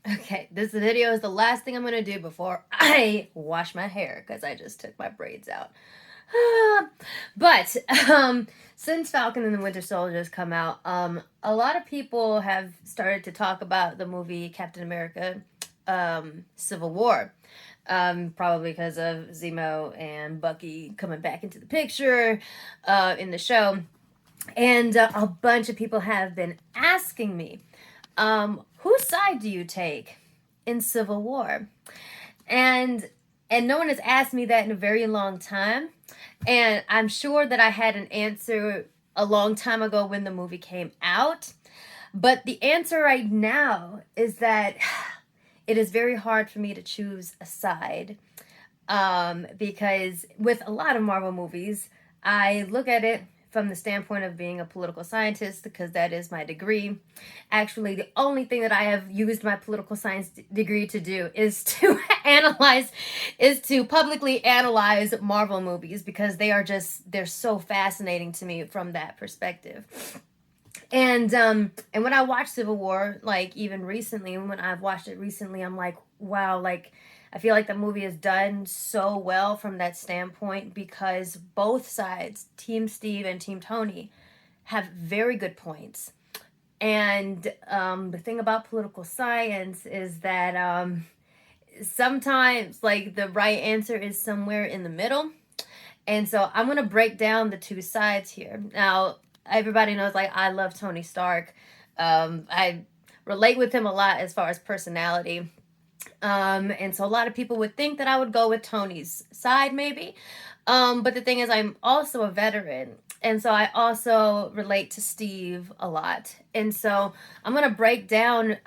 Okay, this video is the last thing I'm gonna do before I wash my hair because I just took my braids out. but since Falcon and the Winter Soldier has come out, a lot of people have started to talk about the movie Captain America, Civil War. Probably because of Zemo and Bucky coming back into the picture in the show. And a bunch of people have been asking me, whose side do you take in Civil War? And no one has asked me that in a very long time. And I'm sure that I had an answer a long time ago when the movie came out. But the answer right now is that it is very hard for me to choose a side. Because with a lot of Marvel movies, I look at it from the standpoint of being a political scientist because that is my degree. Actually, the only thing that I have used my political science degree to do is to publicly analyze Marvel movies because they're so fascinating to me from that perspective. And when I watched Civil War, like even recently, when I've watched it recently, I'm like, wow, like I feel like the movie is done so well from that standpoint because both sides, Team Steve and Team Tony, have very good points. And the thing about political science is that sometimes, like, the right answer is somewhere in the middle. And so I'm going to break down the two sides here. Now, everybody knows, like, I love Tony Stark. I relate with him a lot as far as personality. And so a lot of people would think that I would go with Tony's side, maybe. But the thing is, I'm also a veteran. And so I also relate to Steve a lot. And so I want to break down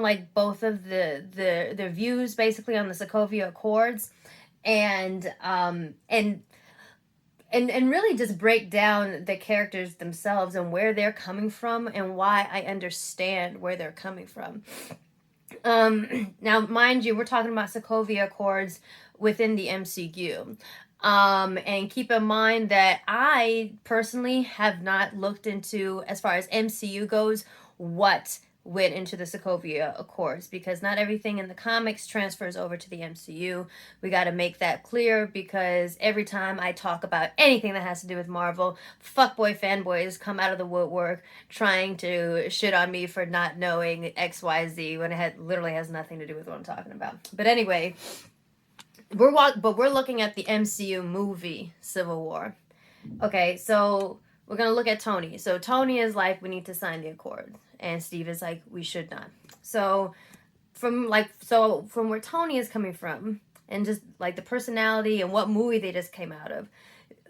like both of the views basically on the Sokovia Accords and and really just break down the characters themselves and where they're coming from and why I understand where they're coming from. Now, mind you, we're talking about Sokovia Accords within the MCU. And keep in mind that I personally have not looked into, as far as MCU goes, what went into the Sokovia Accords because not everything in the comics transfers over to the MCU. We got to make that clear because every time I talk about anything that has to do with Marvel, fuckboy fanboys come out of the woodwork trying to shit on me for not knowing XYZ when literally has nothing to do with what I'm talking about. But anyway, we're looking at the MCU movie Civil War. Okay, so we're gonna look at Tony. So Tony is like, we need to sign the accord, and Steve is like, we should not. So from where Tony is coming from, and just like the personality and what movie they just came out of.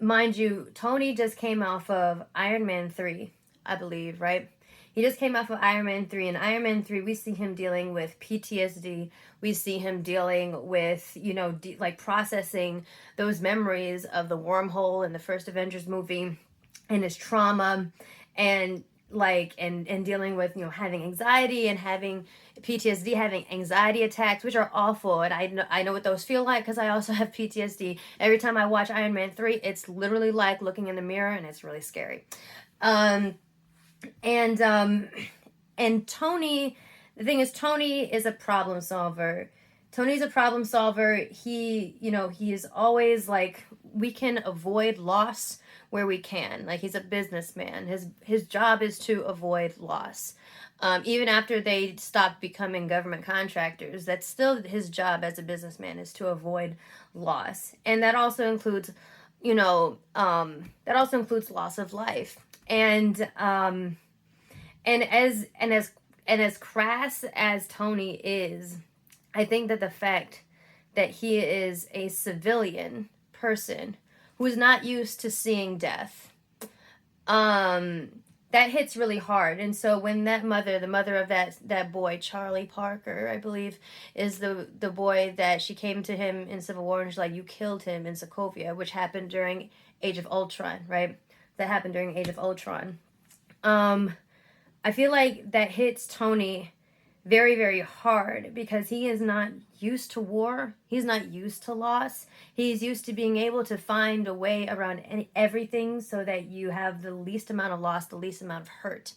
Mind you, Tony just came off of Iron Man 3, I believe, right? He just came off of Iron Man 3. In Iron Man 3, we see him dealing with PTSD. We see him dealing with, like processing those memories of the wormhole in the first Avengers movie and his trauma and and dealing with having anxiety and having PTSD, having anxiety attacks, which are awful, and I know what those feel like because I also have PTSD. Every time I watch Iron Man 3, it's literally like looking in the mirror, and it's really scary. Um, and Tony, the thing is, Tony is a problem solver. Tony's a problem solver. He is always like, we can avoid loss where we can. Like, he's a businessman. His job is to avoid loss. Even after they stop becoming government contractors, that's still his job as a businessman, is to avoid loss, and that also includes, loss of life. And as crass as Tony is, I think that the fact that he is a civilian person who is not used to seeing death, that hits really hard. And so when the mother of that boy, Charlie Parker, I believe, is the boy that she came to him in Civil War, and she's like, you killed him in Sokovia, which happened during Age of Ultron, right? That happened during Age of Ultron. I feel like that hits Tony very, very hard because he is not used to war. He's not used to loss. He's used to being able to find a way around everything so that you have the least amount of loss, the least amount of hurt.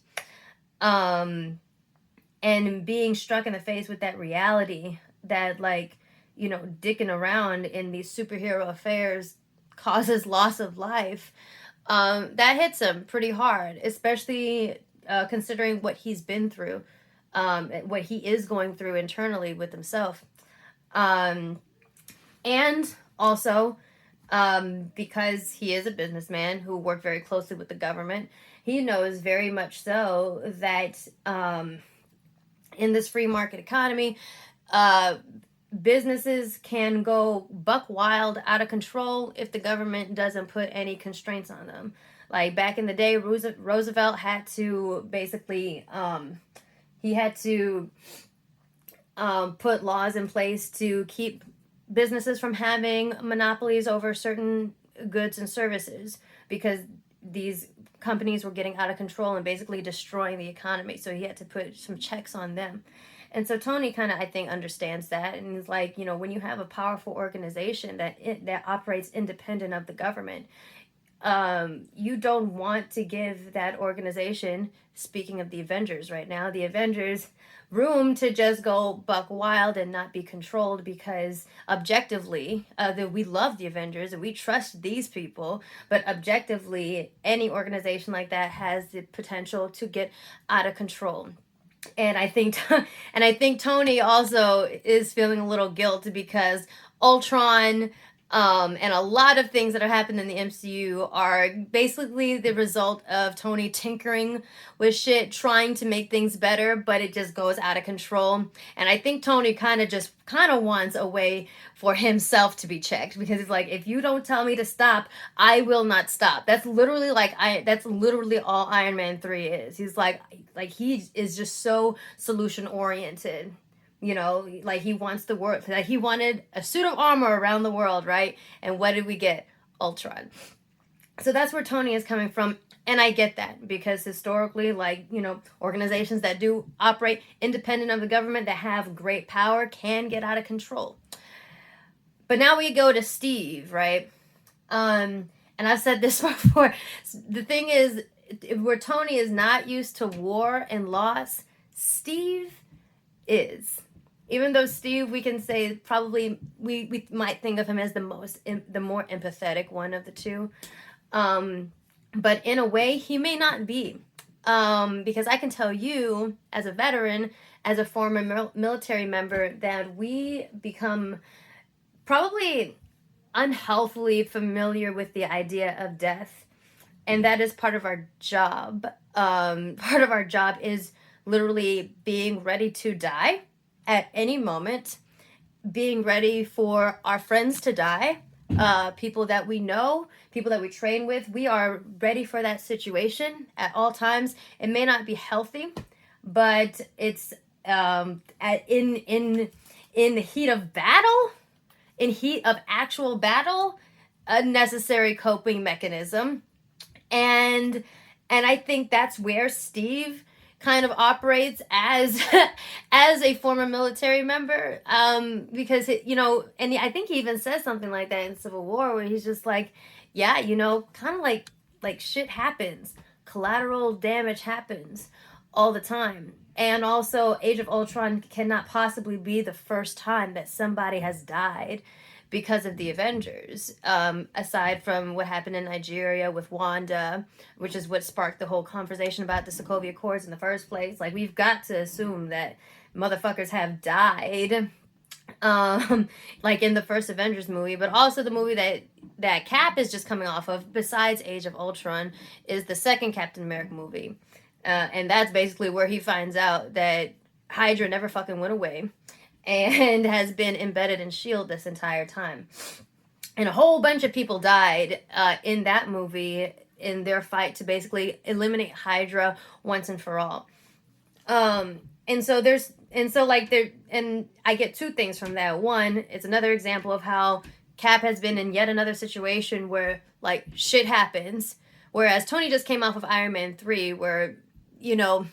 and being struck in the face with that reality that, like, you know, dicking around in these superhero affairs causes loss of life, that hits him pretty hard, especially considering what he's been through, what he is going through internally with himself. And also, because he is a businessman who worked very closely with the government, he knows very much so that in this free market economy, businesses can go buck wild, out of control, if the government doesn't put any constraints on them. Like back in the day, Roosevelt had to basically, he had to put laws in place to keep businesses from having monopolies over certain goods and services, because these companies were getting out of control and basically destroying the economy. So he had to put some checks on them. And so Tony kind of, I think, understands that, and is like, you know, when you have a powerful organization that operates independent of the government, you don't want to give that organization, speaking of the Avengers right now, the Avengers, room to just go buck wild and not be controlled, because objectively, that we love the Avengers and we trust these people, but objectively, any organization like that has the potential to get out of control. And I think Tony also is feeling a little guilt because Ultron, and a lot of things that have happened in the MCU are basically the result of Tony tinkering with shit, trying to make things better, but it just goes out of control. And I think Tony kind of wants a way for himself to be checked, because he's like, if you don't tell me to stop, I will not stop. That's literally all Iron Man 3 is. He's like he is just so solution oriented. You know, like he wants the world, like he wanted a suit of armor around the world, right? And what did we get? Ultron. So that's where Tony is coming from. And I get that, because historically, like, you know, organizations that do operate independent of the government, that have great power, can get out of control. But now we go to Steve, right? And I've said this before. The thing is, where Tony is not used to war and loss, Steve is. Even though Steve, we can say probably we might think of him as the more empathetic one of the two, but in a way he may not be, because I can tell you, as a veteran, as a former military member, that we become probably unhealthily familiar with the idea of death, and that is part of our job. Part of our job is literally being ready to die at any moment, being ready for our friends to die, people that we know, people that we train with. We are ready for that situation at all times. It may not be healthy, but it's in the heat of battle, in heat of actual battle, a necessary coping mechanism. And I think that's where Steve kind of operates as a former military member, because you know, and I think he even says something like that in Civil War, where he's just like, yeah, you know, kind of like shit happens, collateral damage happens all the time. And also, Age of Ultron cannot possibly be the first time that somebody has died because of the Avengers, aside from what happened in Nigeria with Wanda, which is what sparked the whole conversation about the Sokovia Accords in the first place. Like, we've got to assume that motherfuckers have died, like in the first Avengers movie, but also the movie that Cap is just coming off of, besides Age of Ultron, is the second Captain America movie. And that's basically where he finds out that Hydra never fucking went away and has been embedded in S.H.I.E.L.D. this entire time. And a whole bunch of people died in that movie in their fight to basically eliminate Hydra once and for all. And I get two things from that. One, it's another example of how Cap has been in yet another situation where, like, shit happens. Whereas Tony just came off of Iron Man 3, where, you know,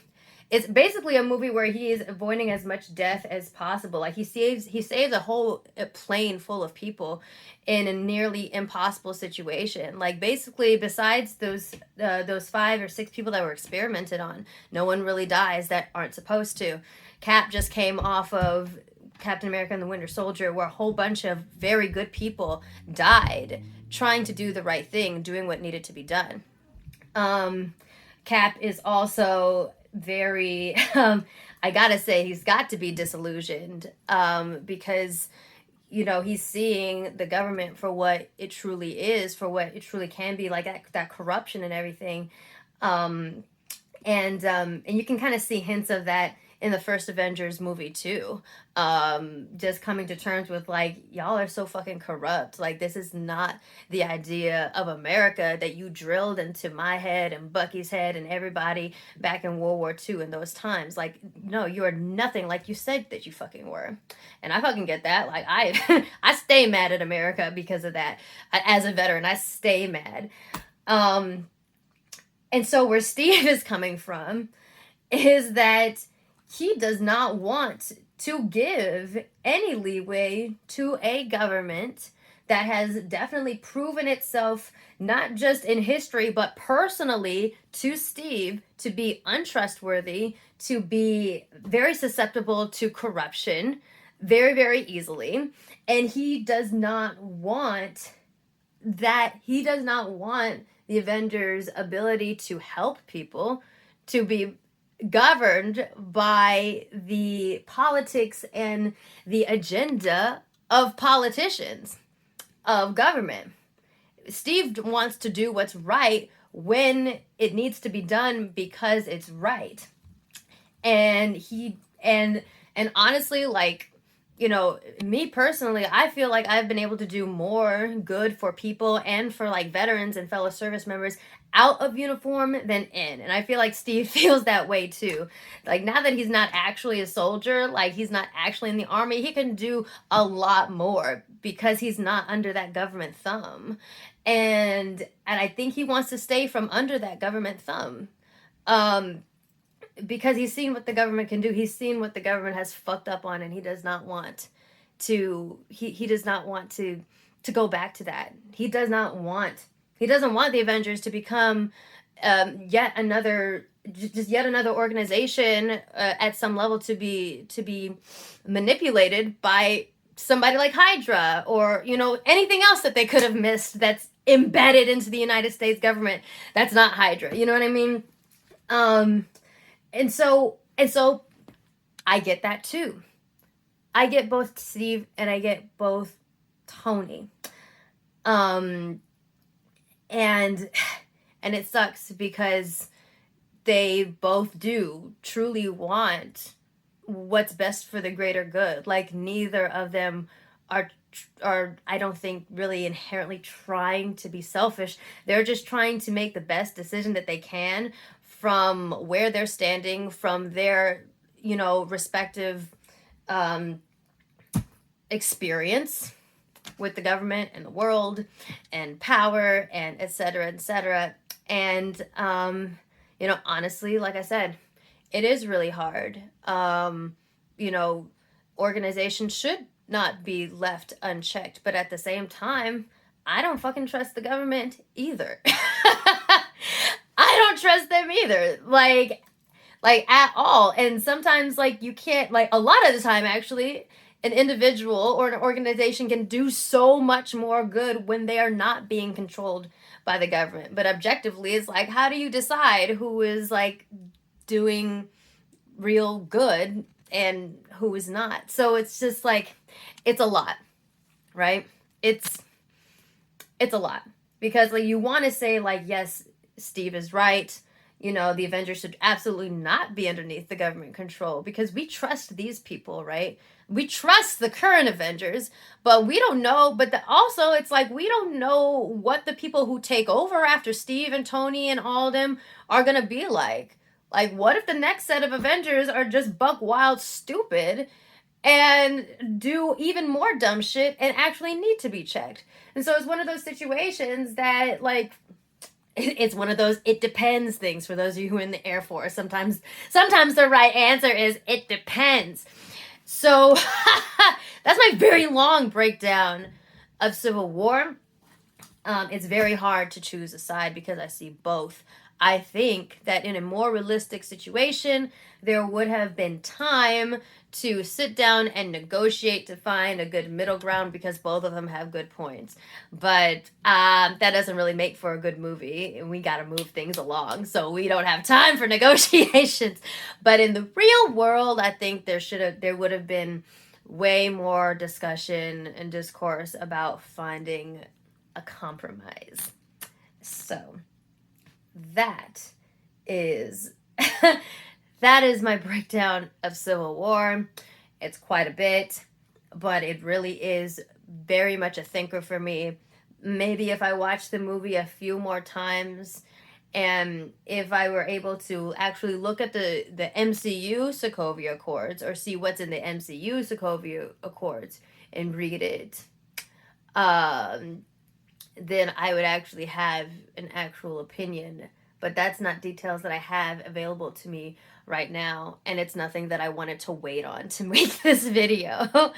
it's basically a movie where he is avoiding as much death as possible. Like he saves a whole plane full of people in a nearly impossible situation. Like basically, besides those 5 or 6 people that were experimented on, no one really dies that aren't supposed to. Cap just came off of Captain America and the Winter Soldier, where a whole bunch of very good people died trying to do the right thing, doing what needed to be done. Cap is also very, I gotta say, he's got to be disillusioned because, he's seeing the government for what it truly is, for what it truly can be, like that corruption and everything. And you can kind of see hints of that in the first Avengers movie too. Just coming to terms with like, y'all are so fucking corrupt. Like, this is not the idea of America that you drilled into my head and Bucky's head and everybody back in World War II in those times. Like, no, you are nothing like you said that you fucking were. And I fucking get that. Like, I stay mad at America because of that. As a veteran, I stay mad. And so where Steve is coming from is that he does not want to give any leeway to a government that has definitely proven itself, not just in history, but personally to Steve, to be untrustworthy, to be very susceptible to corruption very, very easily. And he does not want that. He does not want the Avengers' ability to help people to be governed by the politics and the agenda of politicians, of government. Steve wants to do what's right when it needs to be done because it's right. And honestly, like, me personally, I feel like I've been able to do more good for people and for like veterans and fellow service members out of uniform than in. And I feel like Steve feels that way too. Like, now that he's not actually a soldier, like he's not actually in the army, he can do a lot more because he's not under that government thumb. And I think he wants to stay from under that government thumb. Because he's seen what the government can do. He's seen what the government has fucked up on, and he does not want to he does not want to go back to that. He doesn't want the Avengers to become yet another organization at some level to be manipulated by somebody like Hydra or anything else that they could have missed that's embedded into the United States government. That's not Hydra. You know what I mean? And so I get that too. I get both Steve and I get both Tony. And it sucks because they both do truly want what's best for the greater good. Like, neither of them are I don't think really inherently trying to be selfish. They're just trying to make the best decision that they can from where they're standing, from their, respective experience with the government and the world and power and et cetera, et cetera. And, honestly, like I said, it is really hard. Organizations should not be left unchecked, but at the same time, I don't fucking trust the government either. I don't trust them either. Like at all. And sometimes, like, you can't, like, a lot of the time, actually, an individual or an organization can do so much more good when they are not being controlled by the government. But objectively, it's like, how do you decide who is, like, doing real good and who is not? So it's just, like, it's a lot, right? It's a lot. Because, like, you want to say, like, yes, Steve is right. The Avengers should absolutely not be underneath the government control because we trust these people, right? We trust the current Avengers, but we don't know. But also, it's like, we don't know what the people who take over after Steve and Tony and all of them are going to be like. Like, what if the next set of Avengers are just buck wild stupid and do even more dumb shit and actually need to be checked? And so it's one of those situations that, like, It's one of those it depends things for those of you who are in the Air Force. Sometimes the right answer is it depends. So that's my very long breakdown of Civil War. It's very hard to choose a side because I see both. I think that in a more realistic situation, there would have been time to sit down and negotiate to find a good middle ground because both of them have good points. But that doesn't really make for a good movie, and we got to move things along, so we don't have time for negotiations. But in the real world, I think there would have been way more discussion and discourse about finding a compromise. So that is that is my breakdown of Civil War. It's quite a bit, but it really is very much a thinker for me. Maybe if I watch the movie a few more times, and if I were able to actually look at the MCU Sokovia Accords, or see what's in the MCU Sokovia Accords and read it, then I would actually have an actual opinion. But that's not details that I have available to me right now. And it's nothing that I wanted to wait on to make this video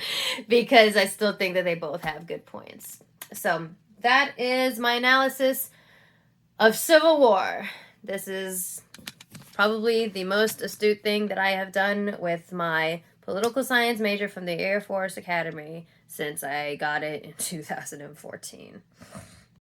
because I still think that they both have good points. So that is my analysis of Civil War. This is probably the most astute thing that I have done with my political science major from the Air Force Academy since I got it in 2014.